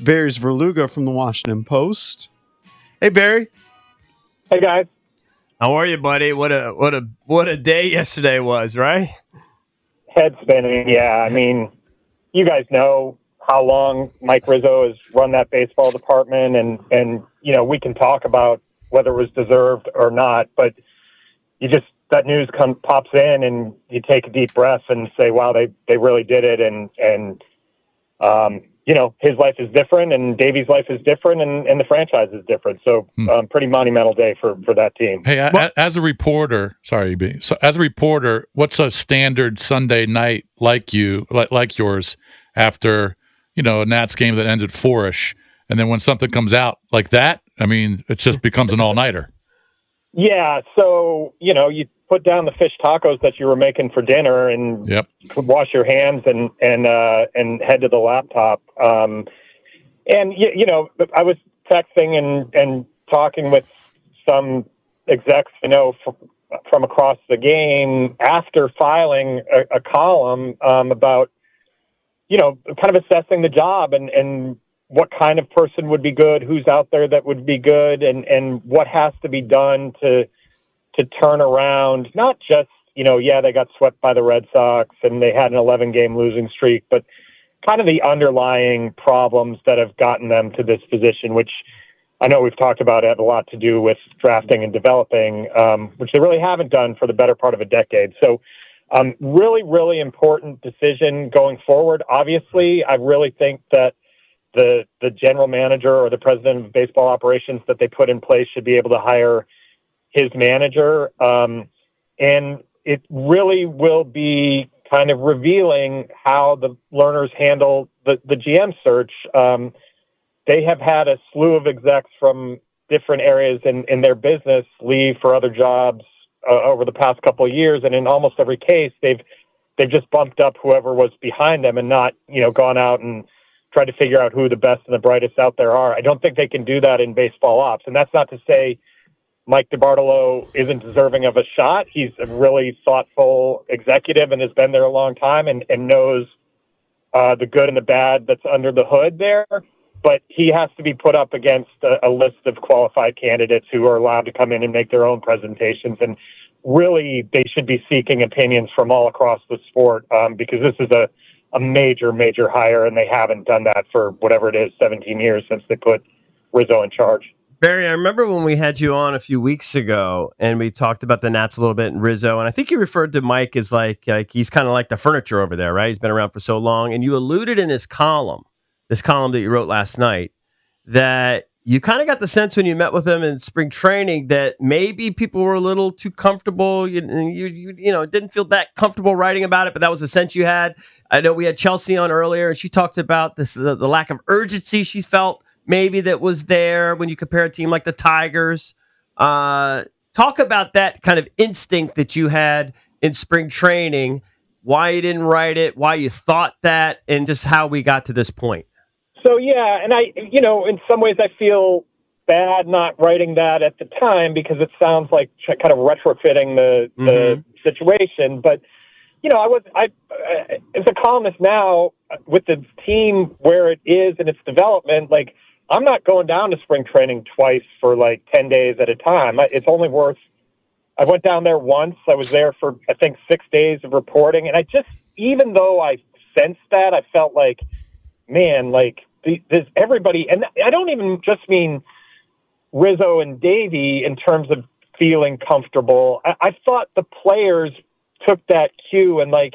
Barry Svrluga from the Washington Post. Hey, Barry. Hey, guys. How are you, buddy? What a day yesterday was, right? Head spinning, yeah. I mean, you guys know how long Mike Rizzo has run that baseball department, and we can talk about whether it was deserved or not, but that news pops in, and you take a deep breath and say, wow, they really did it, and his life is different, and Davey's life is different, and the franchise is different. So, pretty monumental day for that team. Hey, as a reporter, sorry, B. So, as a reporter, what's a standard Sunday night like yours after a Nats game that ends at 4-ish, and then when something comes out like that, I mean, it just becomes an all-nighter. Yeah, so you put down the fish tacos that you were making for dinner, and wash your hands and head to the laptop. I was texting and talking with some execs, from across the game after filing a column about kind of assessing the job and what kind of person would be good, who's out there that would be good, and what has to be done to turn around, not just, they got swept by the Red Sox and they had an 11-game losing streak, but kind of the underlying problems that have gotten them to this position, which I know we've talked about it, have a lot to do with drafting and developing, which they really haven't done for the better part of a decade. So really, really important decision going forward. Obviously, I really think that the general manager or the president of baseball operations that they put in place should be able to hire his manager. And it really will be kind of revealing how the learners handle the GM search. They have had a slew of execs from different areas in their business leave for other jobs over the past couple of years. And in almost every case, they've just bumped up whoever was behind them and not, gone out and tried to figure out who the best and the brightest out there are. I don't think they can do that in baseball ops. And that's not to say Mike DiBartolo isn't deserving of a shot. He's a really thoughtful executive and has been there a long time and knows the good and the bad that's under the hood there. But he has to be put up against a list of qualified candidates who are allowed to come in and make their own presentations. And really, they should be seeking opinions from all across the sport because this is a major, major hire, and they haven't done that for whatever it is, 17 years since they put Rizzo in charge. Barry, I remember when we had you on a few weeks ago and we talked about the Nats a little bit and Rizzo, and I think you referred to Mike as like he's kind of like the furniture over there, right? He's been around for so long. And you alluded in this column that you wrote last night, that you kind of got the sense when you met with him in spring training that maybe people were a little too comfortable. You didn't feel that comfortable writing about it, but that was the sense you had. I know we had Chelsea on earlier, and she talked about this the lack of urgency she felt maybe that was there when you compare a team like the Tigers. Talk about that kind of instinct that you had in spring training, why you didn't write it, why you thought that, and just how we got to this point. So, yeah, and I, in some ways I feel bad not writing that at the time because it sounds like kind of retrofitting the situation. But, as a columnist now with the team where it is in its development, like, I'm not going down to spring training twice for like 10 days at a time. It's only worth, I went down there once. I was there for, I think, 6 days of reporting. And I just, even though I sensed that, I felt like, man, like there's everybody, and I don't even just mean Rizzo and Davey in terms of feeling comfortable. I thought the players took that cue and like,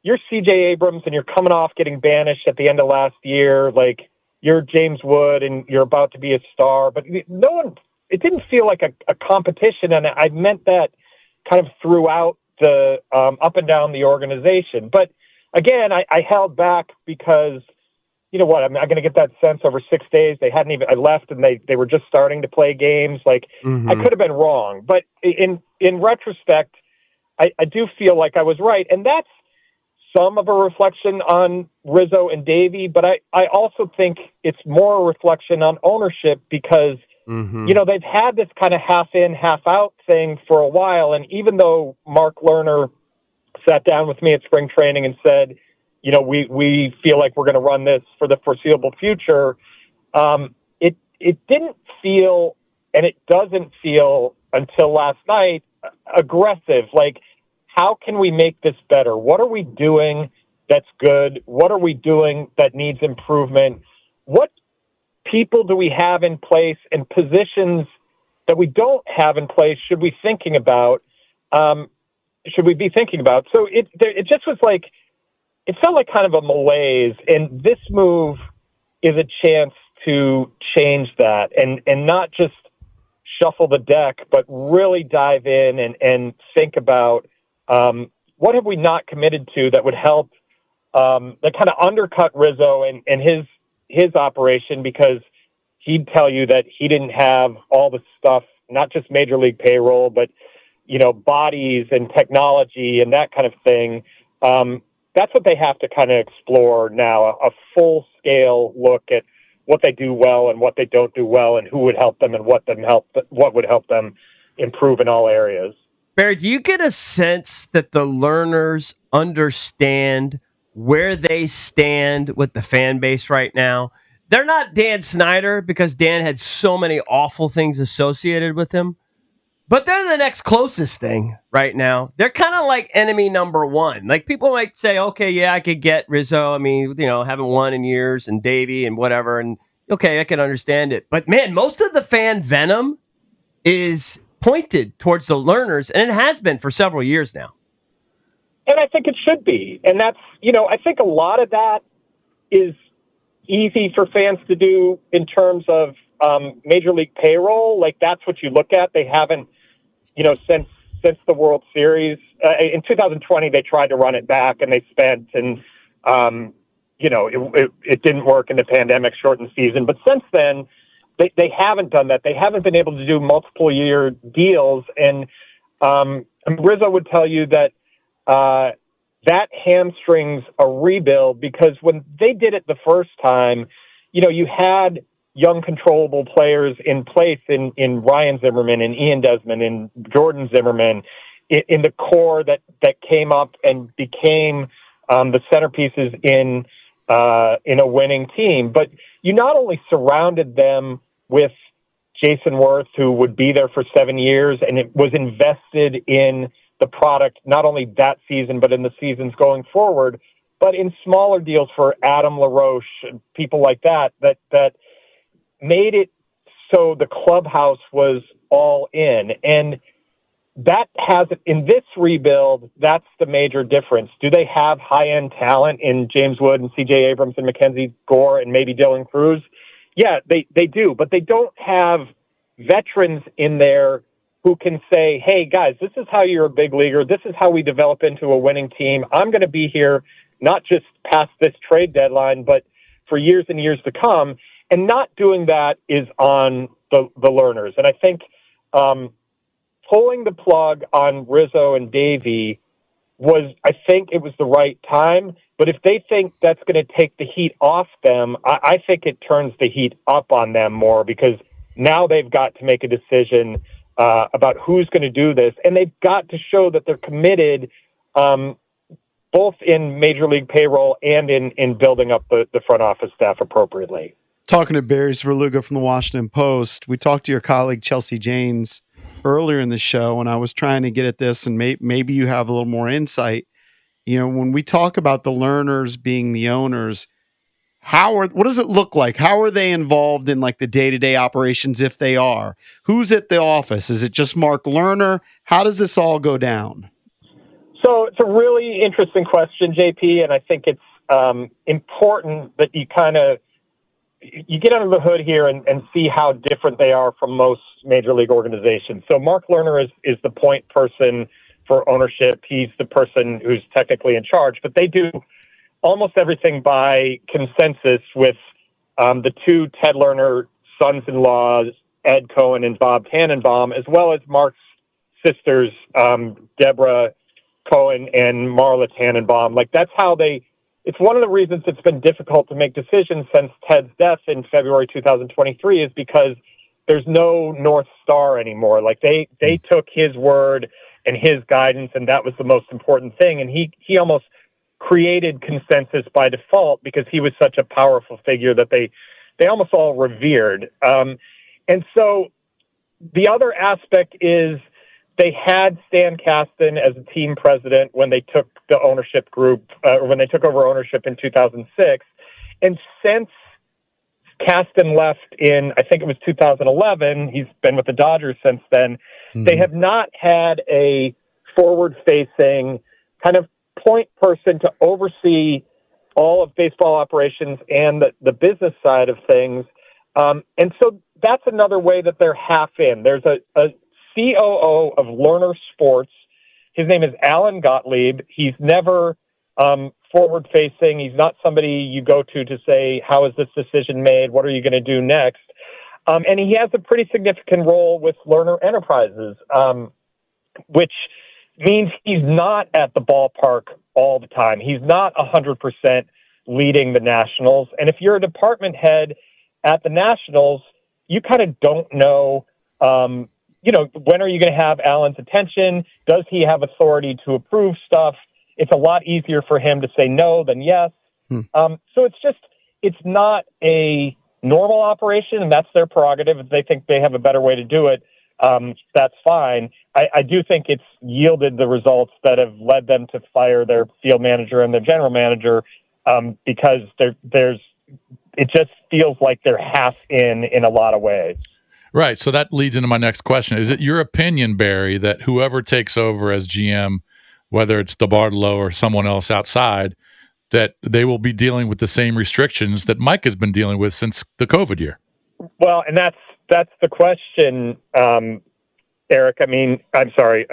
you're CJ Abrams and you're coming off getting banished at the end of last year. Like, you're James Wood and you're about to be a star, but no one, it didn't feel like a competition. And I meant that kind of throughout the, up and down the organization. But again, I held back because, you know what, I'm not going to get that sense over 6 days. They hadn't even, I left and they were just starting to play games. Like I could have been wrong, but in retrospect, I do feel like I was right. And that's some of a reflection on Rizzo and Davey, but I also think it's more a reflection on ownership because, you know, they've had this kind of half in, half out thing for a while. And even though Mark Lerner sat down with me at spring training and said, you know, we feel like we're going to run this for the foreseeable future, It didn't feel, and it doesn't feel until last night, aggressive. Like, how can we make this better? What are we doing that's good? What are we doing that needs improvement? What people do we have in place and positions that we don't have in place should we thinking about? Should we be thinking about? So it just was like, it felt like kind of a malaise, and this move is a chance to change that and not just shuffle the deck, but really dive in and think about what have we not committed to that would help, that kind of undercut Rizzo and his operation, because he'd tell you that he didn't have all the stuff, not just major league payroll, but, bodies and technology and that kind of thing. That's what they have to kind of explore now, a full-scale look at what they do well and what they don't do well and who would help them and what would help them improve in all areas. Barry, do you get a sense that the learners understand where they stand with the fan base right now? They're not Dan Snyder, because Dan had so many awful things associated with him, but they're the next closest thing right now. They're kind of like enemy number one. Like, people might say, okay, yeah, I could get Rizzo. I mean, haven't won in years, and Davey and whatever. And okay, I can understand it. But man, most of the fan venom is pointed towards the learners, and it has been for several years now. And I think it should be. And that's, I think a lot of that is easy for fans to do in terms of major league payroll. Like, that's what you look at. They haven't, since the World Series in 2020, they tried to run it back, and they spent, and it didn't work in the pandemic shortened season. But since then, they haven't done that. They haven't been able to do multiple year deals. And Rizzo would tell you that that hamstrings a rebuild, because when they did it the first time, you had young controllable players in place in Ryan Zimmerman and Ian Desmond and Jordan Zimmerman in the core that came up and became the centerpieces in a winning team. But you not only surrounded them with Jason Worth, who would be there for 7 years, and it was invested in the product, not only that season, but in the seasons going forward, but in smaller deals for Adam LaRoche and people like that made it so the clubhouse was all in. And that has, in this rebuild, that's the major difference. Do they have high-end talent in James Wood and C.J. Abrams and Mackenzie Gore and maybe Dylan Cruz? Yeah, they do, but they don't have veterans in there who can say, hey, guys, this is how you're a big leaguer. This is how we develop into a winning team. I'm going to be here not just past this trade deadline, but for years and years to come. And not doing that is on the learners. And I think pulling the plug on Rizzo and Davey I think it was the right time. But if they think that's going to take the heat off them, I think it turns the heat up on them more, because now they've got to make a decision about who's going to do this. And they've got to show that they're committed, both in major league payroll and in building up the front office staff appropriately. Talking to Barry Svrluga from the Washington Post, we talked to your colleague Chelsea Janes earlier in the show, and I was trying to get at this, and maybe you have a little more insight. When we talk about the learners being the owners, what does it look like? How are they involved in like the day-to-day operations, if they are? Who's at the office? Is it just Mark Lerner? How does this all go down? So it's a really interesting question, JP, and I think it's important that you get under the hood here and see how different they are from most major league organizations. So Mark Lerner is the point person for ownership. He's the person who's technically in charge, but they do almost everything by consensus with the two Ted Lerner sons-in-laws, Ed Cohen and Bob Tannenbaum, as well as Mark's sisters, Deborah Cohen and Marla Tannenbaum. Like, that's how it's one of the reasons it's been difficult to make decisions since Ted's death in February 2023, is because there's no North Star anymore. Like, they took his word and his guidance, and that was the most important thing. And he almost created consensus by default, because he was such a powerful figure that they they almost all revered. And so the other aspect is they had Stan Kasten as a team president when they took the ownership group, when they took over ownership in 2006. And since Kasten left in, I think it was 2011, he's been with the Dodgers since then, they have not had a forward-facing kind of point person to oversee all of baseball operations and the business side of things. And so that's another way that they're half in. There's a COO of Lerner Sports. His name is Alan Gottlieb. He's never forward-facing. He's not somebody you go to say, how is this decision made? What are you going to do next? And he has a pretty significant role with Lerner Enterprises, which means he's not at the ballpark all the time. He's not 100% leading the Nationals. And if you're a department head at the Nationals, you kind of don't know, when are you going to have Alan's attention? Does he have authority to approve stuff? It's a lot easier for him to say no than yes. So it's not a normal operation, and that's their prerogative. If they think they have a better way to do it, that's fine. I do think it's yielded the results that have led them to fire their field manager and their general manager, because it just feels like they're half in a lot of ways. Right. So that leads into my next question. Is it your opinion, Barry, that whoever takes over as GM, whether it's DeBartolo or someone else outside, that they will be dealing with the same restrictions that Mike has been dealing with since the COVID year? Well, and that's the question, Eric. I mean, I'm sorry.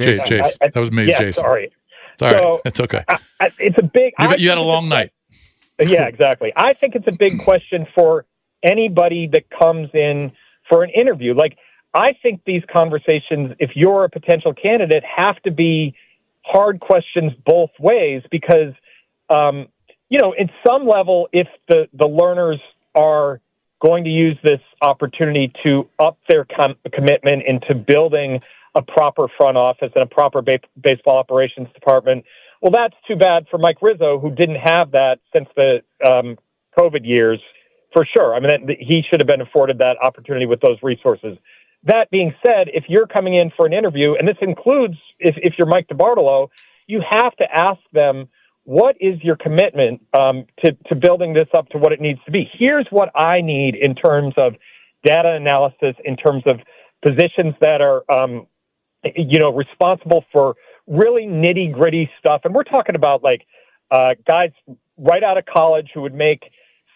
Chase. That was me, Jason. Sorry. It's all right. It's okay. It's a big... You had a long night. Yeah, exactly. I think it's a big question for anybody that comes in for an interview. Like, I think these conversations, if you're a potential candidate, have to be hard questions both ways because, in some level, if the learners are going to use this opportunity to up their commitment into building a proper front office and a proper baseball operations department, well, that's too bad for Mike Rizzo, who didn't have that since the COVID years, for sure. I mean, he should have been afforded that opportunity with those resources. That being said, if you're coming in for an interview, and this includes if you're Mike DeBartolo, you have to ask them, what is your commitment to building this up to what it needs to be? Here's what I need in terms of data analysis, in terms of positions that are, responsible for really nitty gritty stuff. And we're talking about guys right out of college who would make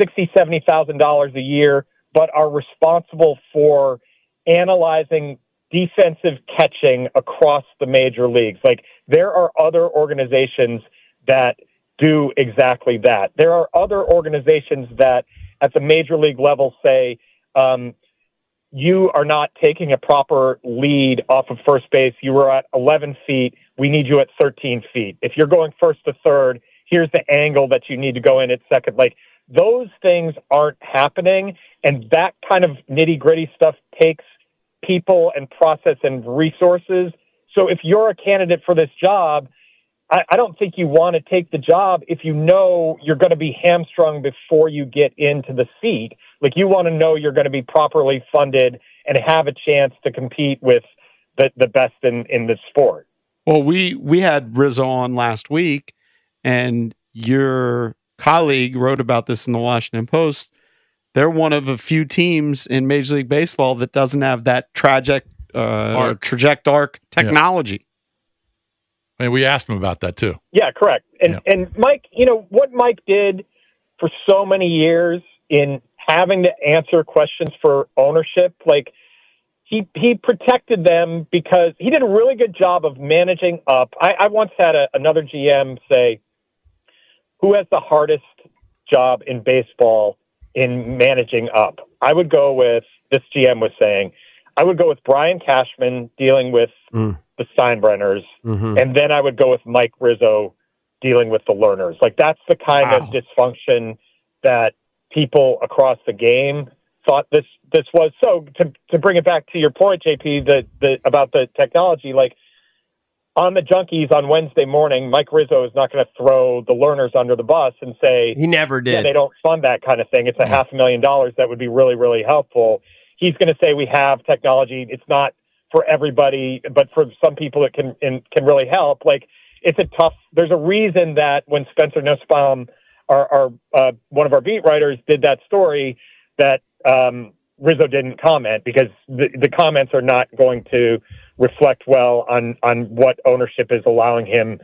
$60,000, $70,000 a year, but are responsible for analyzing defensive catching across the major leagues. Like, there are other organizations that do exactly that. There are other organizations that at the major league level say, you are not taking a proper lead off of first base. You were at 11 feet. We need you at 13 feet. If you're going first to third, here's the angle that you need to go in at second. Like, those things aren't happening. And that kind of nitty gritty stuff takes people and process and resources. So if you're a candidate for this job, I don't think you want to take the job if you know you're going to be hamstrung before you get into the seat. Like, you want to know you're going to be properly funded and have a chance to compete with the best in the sport. Well, we had Rizzo on last week, and your colleague wrote about this in the Washington Post. They're one of a few teams in Major League Baseball that doesn't have that traject-arc technology. Yeah. I mean, we asked him about that too. Yeah, correct. And Mike, what Mike did for so many years in having to answer questions for ownership, like he protected them because he did a really good job of managing up. I once had another GM say, who has the hardest job in baseball in managing up? I would go with, this GM was saying, I would go with Brian Cashman dealing with the Steinbrenners, and then I would go with Mike Rizzo dealing with the Lerners. Like, that's the kind of dysfunction that people across the game thought this was. So to bring it back to your point, JP, about the technology, like, on the Junkies on Wednesday morning, Mike Rizzo is not going to throw the learners under the bus and say, he never did. Yeah, they don't fund that kind of thing. It's $500,000 that would be really, really helpful. He's going to say we have technology. It's not for everybody, but for some people it can really help. Like, it's a tough. There's a reason that when Spencer Nussbaum, our one of our beat writers, did that story, that Rizzo didn't comment, because the comments are not going to reflect well on what ownership is allowing him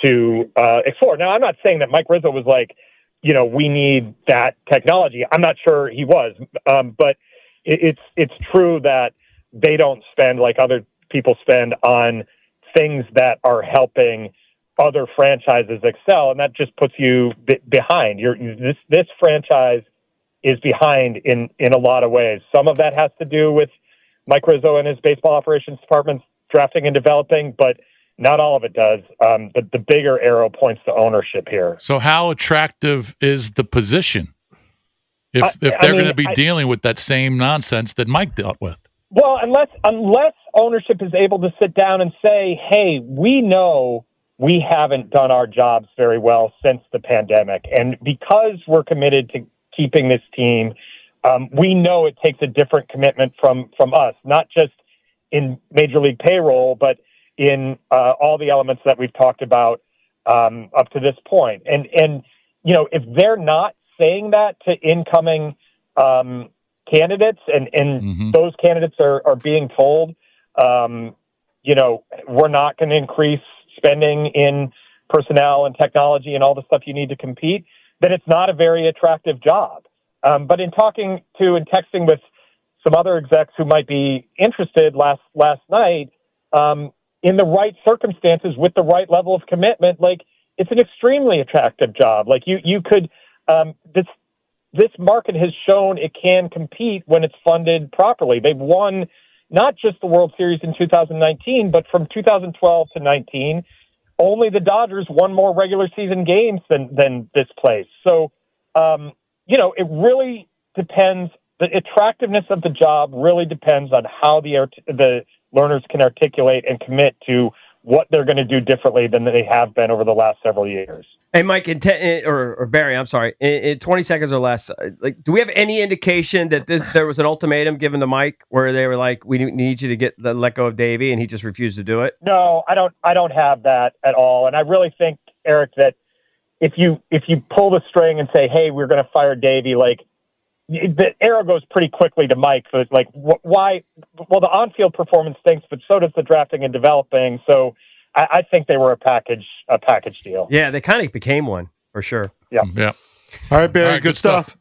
to explore. Now, I'm not saying that Mike Rizzo was like, we need that technology. I'm not sure he was, but it's true that they don't spend like other people spend on things that are helping other franchises excel, and that just puts you behind. This franchise is behind in a lot of ways. Some of that has to do with Mike Rizzo and his baseball operations department's drafting and developing, but not all of it does. The bigger arrow points to ownership here. So how attractive is the position if they're going to be dealing with that same nonsense that Mike dealt with? Well, unless ownership is able to sit down and say, hey, we know we haven't done our jobs very well since the pandemic, and because we're committed to keeping this team, we know it takes a different commitment from us, not just in Major League payroll, but in all the elements that we've talked about up to this point. And if they're not saying that to incoming candidates, and those candidates are being told, we're not going to increase spending in personnel and technology and all the stuff you need to compete, then it's not a very attractive job. But in talking to and texting with some other execs who might be interested last night, in the right circumstances with the right level of commitment, like, it's an extremely attractive job. Like, you could, this market has shown it can compete when it's funded properly. They've won not just the World Series in 2019, but from 2012 to 19, only the Dodgers won more regular season games than this place. So, it really depends. The attractiveness of the job really depends on how the learners can articulate and commit to what they're going to do differently than they have been over the last several years. Hey, Mike, or Barry, I'm sorry, in 20 seconds or less, do we have any indication that there was an ultimatum given to Mike where they were like, we need you to let go of Davey, and he just refused to do it? No, I don't have that at all. And I really think, Eric, that if you pull the string and say, hey, we're going to fire Davey, like, the arrow goes pretty quickly to Mike. So it's like, why? Well, the on-field performance stinks, but so does the drafting and developing. So I think they were a package deal. Yeah, they kind of became one, for sure. Yeah. All right, Barry, good stuff.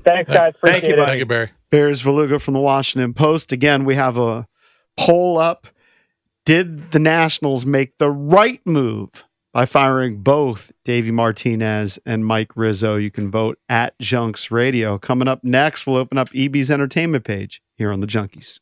Thanks, guys. Appreciate it. Thank you, Barry. Barry Svrluga from the Washington Post. Again, we have a poll up. Did the Nationals make the right move by firing both Davey Martinez and Mike Rizzo? You can vote at Junks Radio. Coming up next, we'll open up EB's entertainment page here on the Junkies.